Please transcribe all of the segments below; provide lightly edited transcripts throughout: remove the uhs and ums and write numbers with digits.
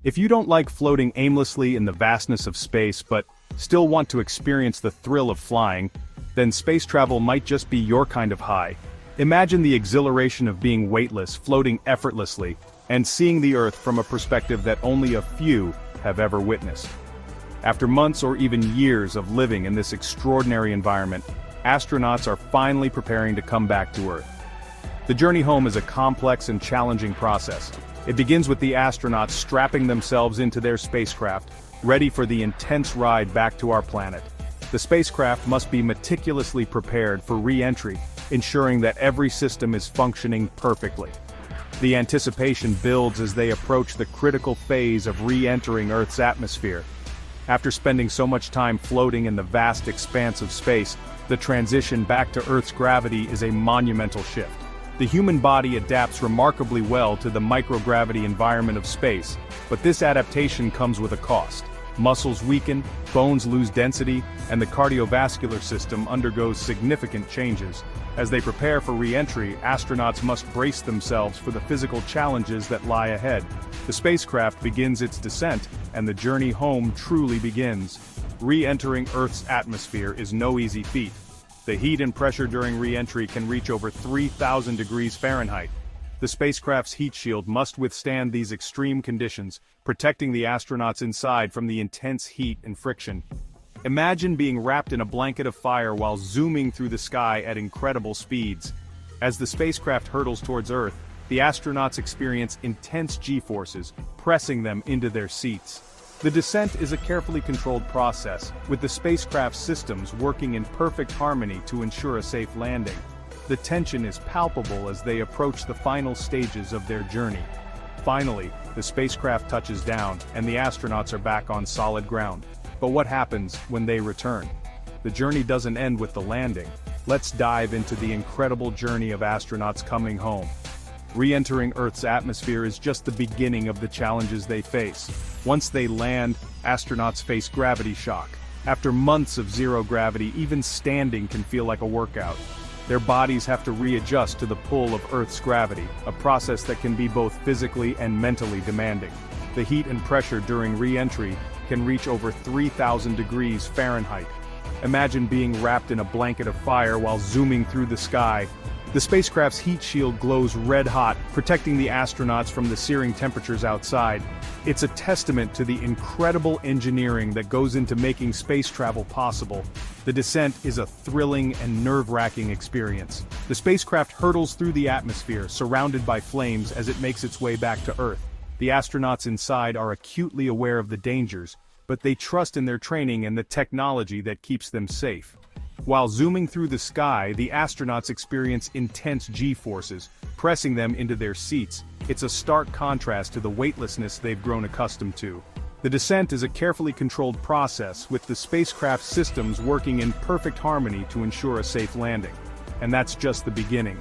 If you don't like floating aimlessly in the vastness of space but still want to experience the thrill of flying, then space travel might just be your kind of high. Imagine the exhilaration of being weightless, floating effortlessly, and seeing the Earth from a perspective that only a few have ever witnessed. After months or even years of living in this extraordinary environment, astronauts are finally preparing to come back to Earth. The journey home is a complex and challenging process. It begins with the astronauts strapping themselves into their spacecraft, ready for the intense ride back to our planet. The spacecraft must be meticulously prepared for re-entry, ensuring that every system is functioning perfectly. The anticipation builds as they approach the critical phase of re-entering Earth's atmosphere. After spending so much time floating in the vast expanse of space, the transition back to Earth's gravity is a monumental shift. The human body adapts remarkably well to the microgravity environment of space, but this adaptation comes with a cost. Muscles weaken, bones lose density, and the cardiovascular system undergoes significant changes. As they prepare for re-entry, astronauts must brace themselves for the physical challenges that lie ahead. The spacecraft begins its descent, and the journey home truly begins. Re-entering Earth's atmosphere is no easy feat. The heat and pressure during re-entry can reach over 3,000 degrees Fahrenheit. The spacecraft's heat shield must withstand these extreme conditions, protecting the astronauts inside from the intense heat and friction. Imagine being wrapped in a blanket of fire while zooming through the sky at incredible speeds. As the spacecraft hurtles towards Earth, the astronauts experience intense G-forces, pressing them into their seats. The descent is a carefully controlled process, with the spacecraft's systems working in perfect harmony to ensure a safe landing. The tension is palpable as they approach the final stages of their journey. Finally, the spacecraft touches down, and the astronauts are back on solid ground. But what happens when they return? The journey doesn't end with the landing. Let's dive into the incredible journey of astronauts coming home. Re-entering Earth's atmosphere is just the beginning of the challenges they face. Once they land, astronauts face gravity shock. After months of zero gravity, even standing can feel like a workout. Their bodies have to readjust to the pull of Earth's gravity, a process that can be both physically and mentally demanding. The heat and pressure during re-entry can reach over 3,000 degrees Fahrenheit. Imagine being wrapped in a blanket of fire while zooming through the sky. The spacecraft's heat shield glows red-hot, protecting the astronauts from the searing temperatures outside. It's a testament to the incredible engineering that goes into making space travel possible. The descent is a thrilling and nerve-wracking experience. The spacecraft hurtles through the atmosphere, surrounded by flames as it makes its way back to Earth. The astronauts inside are acutely aware of the dangers, but they trust in their training and the technology that keeps them safe. While zooming through the sky, the astronauts experience intense G-forces, pressing them into their seats. It's a stark contrast to the weightlessness they've grown accustomed to. The descent is a carefully controlled process, with the spacecraft systems working in perfect harmony to ensure a safe landing. And that's just the beginning.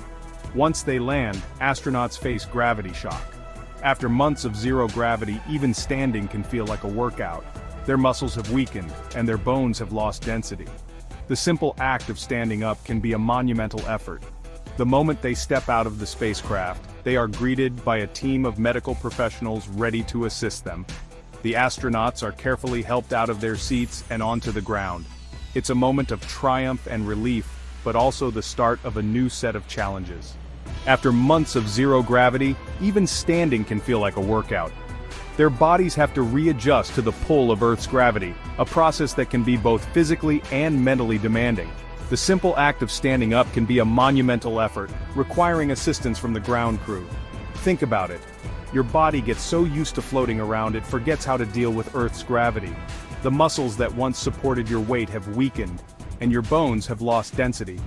Once they land, astronauts face gravity shock. After months of zero gravity, even standing can feel like a workout. Their muscles have weakened, and their bones have lost density. The simple act of standing up can be a monumental effort. The moment they step out of the spacecraft, they are greeted by a team of medical professionals ready to assist them. The astronauts are carefully helped out of their seats and onto the ground. It's a moment of triumph and relief, but also the start of a new set of challenges. After months of zero gravity, even standing can feel like a workout. Their bodies have to readjust to the pull of Earth's gravity, a process that can be both physically and mentally demanding. The simple act of standing up can be a monumental effort, requiring assistance from the ground crew. Think about it. Your body gets so used to floating around it forgets how to deal with Earth's gravity. The muscles that once supported your weight have weakened, and your bones have lost density.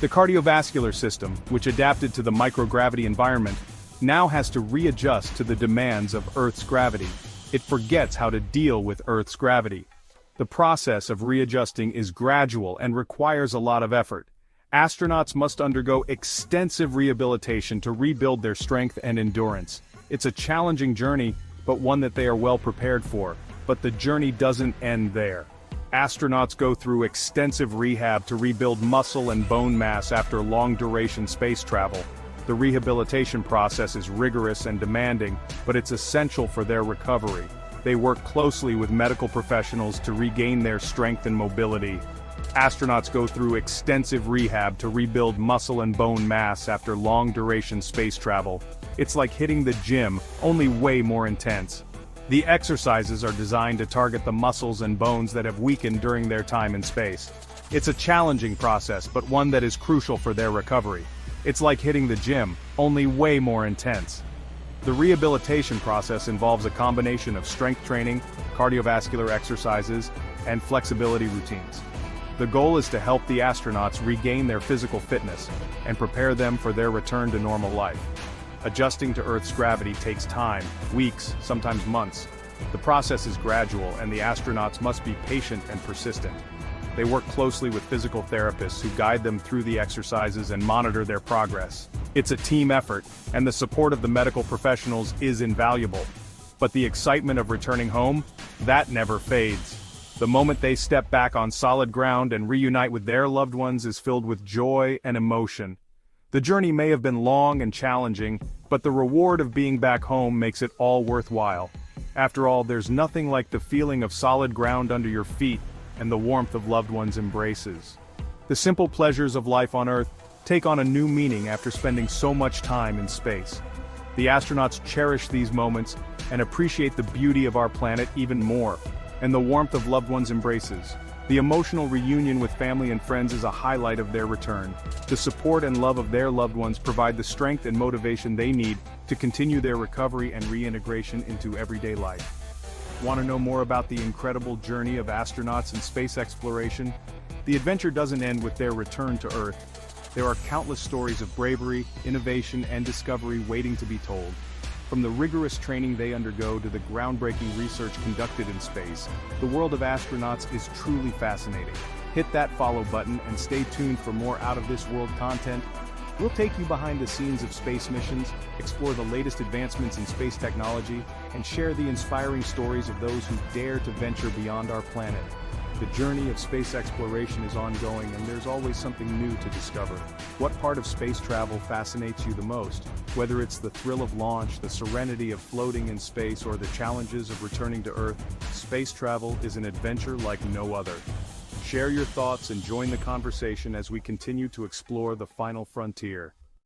The cardiovascular system, which adapted to the microgravity environment, now has to readjust to the demands of Earth's gravity. It forgets how to deal with Earth's gravity. The process of readjusting is gradual and requires a lot of effort. Astronauts must undergo extensive rehabilitation to rebuild their strength and endurance. It's a challenging journey, but one that they are well prepared for. But the journey doesn't end there. Astronauts go through extensive rehab to rebuild muscle and bone mass after long-duration space travel. The rehabilitation process is rigorous and demanding, but it's essential for their recovery. They work closely with medical professionals to regain their strength and mobility. Astronauts go through extensive rehab to rebuild muscle and bone mass after long-duration space travel. It's like hitting the gym, only way more intense. The exercises are designed to target the muscles and bones that have weakened during their time in space. It's a challenging process, but one that is crucial for their recovery. It's like hitting the gym, only way more intense. The rehabilitation process involves a combination of strength training, cardiovascular exercises, and flexibility routines. The goal is to help the astronauts regain their physical fitness and prepare them for their return to normal life. Adjusting to Earth's gravity takes time, weeks, sometimes months. The process is gradual, and the astronauts must be patient and persistent. They work closely with physical therapists who guide them through the exercises and monitor their progress. It's a team effort, and the support of the medical professionals is invaluable. But the excitement of returning home, that never fades. The moment they step back on solid ground and reunite with their loved ones is filled with joy and emotion. The journey may have been long and challenging, but the reward of being back home makes it all worthwhile. After all, there's nothing like the feeling of solid ground under your feet and the warmth of loved ones' embraces. The simple pleasures of life on Earth take on a new meaning after spending so much time in space. The astronauts cherish these moments and appreciate the beauty of our planet even more, and the warmth of loved ones' embraces. The emotional reunion with family and friends is a highlight of their return. The support and love of their loved ones provide the strength and motivation they need to continue their recovery and reintegration into everyday life. Want to know more about the incredible journey of astronauts in space exploration? The adventure doesn't end with their return to Earth. There are countless stories of bravery, innovation, and discovery waiting to be told. From the rigorous training they undergo to the groundbreaking research conducted in space, the world of astronauts is truly fascinating. Hit that follow button and stay tuned for more out-of-this-world content. We'll take you behind the scenes of space missions, explore the latest advancements in space technology, and share the inspiring stories of those who dare to venture beyond our planet. The journey of space exploration is ongoing, and there's always something new to discover. What part of space travel fascinates you the most? Whether it's the thrill of launch, the serenity of floating in space, or the challenges of returning to Earth, space travel is an adventure like no other. Share your thoughts and join the conversation as we continue to explore the final frontier.